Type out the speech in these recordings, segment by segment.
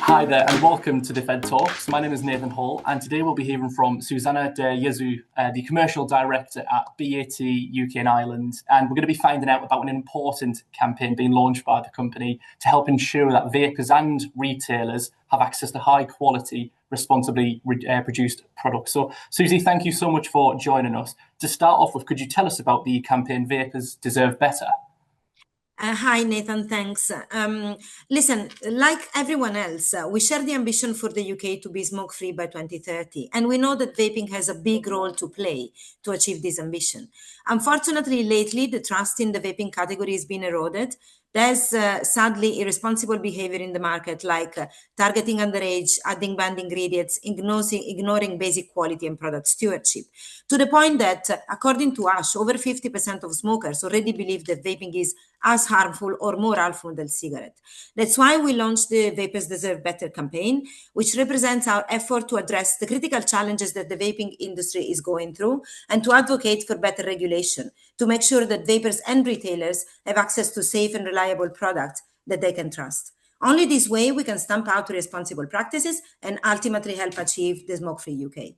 Hi there and welcome to the Fed Talks. My name is Nathan Hall and today we'll be hearing from Susanna De Iesu, the Commercial Director at BAT UK and Ireland, and we're going to be finding out about an important campaign being launched by the company to help ensure that vapers and retailers have access to high quality, responsibly produced products. So Susie, thank you so much for joining us. To start off with, could you tell us about the campaign Vapers Deserve Better? Hi, Nathan. Thanks. Listen, like everyone else, we share the ambition for the UK to be smoke-free by 2030. And we know that vaping has a big role to play to achieve this ambition. Unfortunately, lately, the trust in the vaping category has been eroded. There's sadly irresponsible behavior in the market, like targeting underage, adding banned ingredients, ignoring basic quality and product stewardship, to the point that, according to ASH, over 50% of smokers already believe that vaping is as harmful or more harmful than cigarette. That's why we launched the Vapers Deserve Better campaign, which represents our effort to address the critical challenges that the vaping industry is going through and to advocate for better regulation, to make sure that vapers and retailers have access to safe and reliable products that they can trust. Only this way we can stamp out irresponsible practices and ultimately help achieve the smoke-free UK.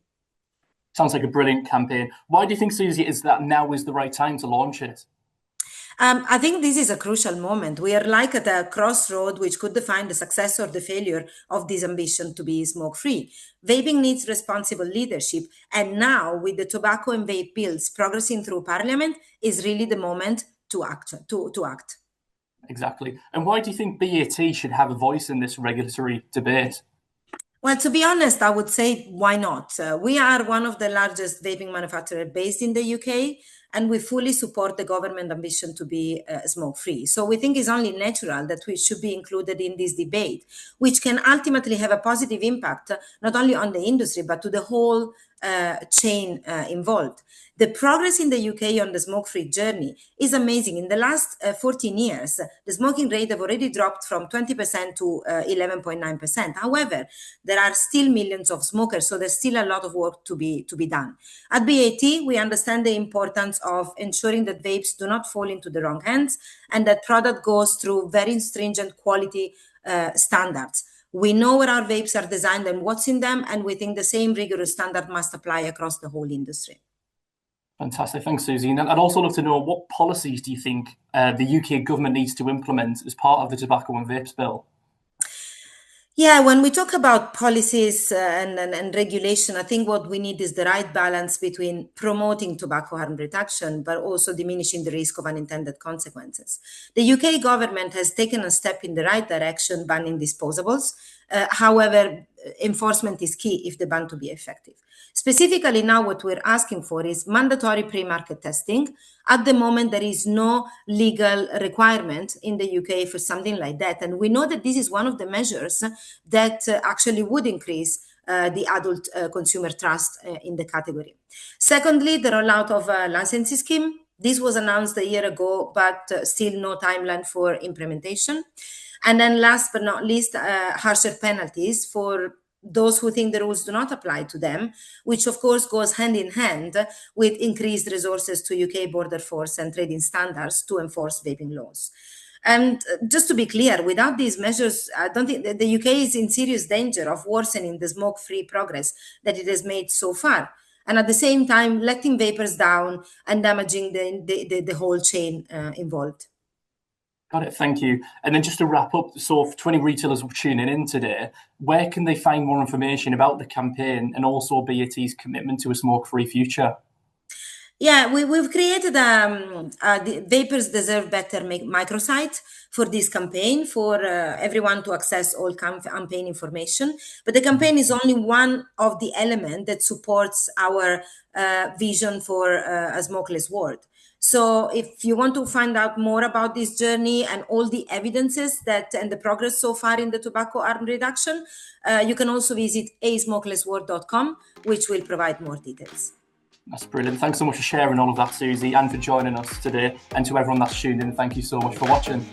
Sounds like a brilliant campaign. Why do you think, Susie, is that now is the right time to launch it? I think this is a crucial moment. We are like at a crossroad which could define the success or the failure of this ambition to be smoke-free. Vaping needs responsible leadership, and now with the tobacco and vape bills progressing through Parliament is really the moment to act. Exactly. And why do you think BAT should have a voice in this regulatory debate? Well, to be honest, I would say, why not? We are one of the largest vaping manufacturers based in the UK, and we fully support the government ambition to be smoke-free. So we think it's only natural that we should be included in this debate, which can ultimately have a positive impact, not only on the industry, but to the whole chain involved. The progress in the UK on the smoke-free journey is amazing. In the last 14 years, the smoking rate have already dropped from 20% to 11.9%. However, there are still millions of smokers, so there's still a lot of work to be done. At BAT, we understand the importance of ensuring that vapes do not fall into the wrong hands and that product goes through very stringent quality standards. We know where our vapes are designed and what's in them, and we think the same rigorous standard must apply across the whole industry. Fantastic. Thanks, Susie. And I'd also love to know, what policies do you think the UK government needs to implement as part of the Tobacco and Vapes Bill? Yeah, when we talk about policies and regulation, I think what we need is the right balance between promoting tobacco harm reduction, but also diminishing the risk of unintended consequences. The UK government has taken a step in the right direction, banning disposables. However, enforcement is key if the ban to be effective. Specifically now what we're asking for is mandatory pre-market testing. At the moment, there is no legal requirement in the UK for something like that. And we know that this is one of the measures that actually would increase the adult consumer trust in the category. Secondly, the rollout of a licensing scheme. This was announced a year ago, but still no timeline for implementation. And then last but not least, harsher penalties for those who think the rules do not apply to them, which of course goes hand in hand with increased resources to UK border force and trading standards to enforce vaping laws. And just to be clear, without these measures, I don't think that the UK is in serious danger of worsening the smoke-free progress that it has made so far, and at the same time letting vapers down and damaging the whole chain involved. Got it, thank you. And then just to wrap up, so for 20 retailers tuning in today, where can they find more information about the campaign and also BAT's commitment to a smoke-free future? Yeah, we've created the Vapers Deserve Better microsite for this campaign for everyone to access all campaign information. But the campaign is only one of the elements that supports our vision for a smokeless world. So if you want to find out more about this journey and all the evidences and the progress so far in the tobacco harm reduction, you can also visit asmokelessworld.com, which will provide more details. That's brilliant. Thanks so much for sharing all of that, Susie, and for joining us today. And to everyone that's tuned in, thank you so much for watching.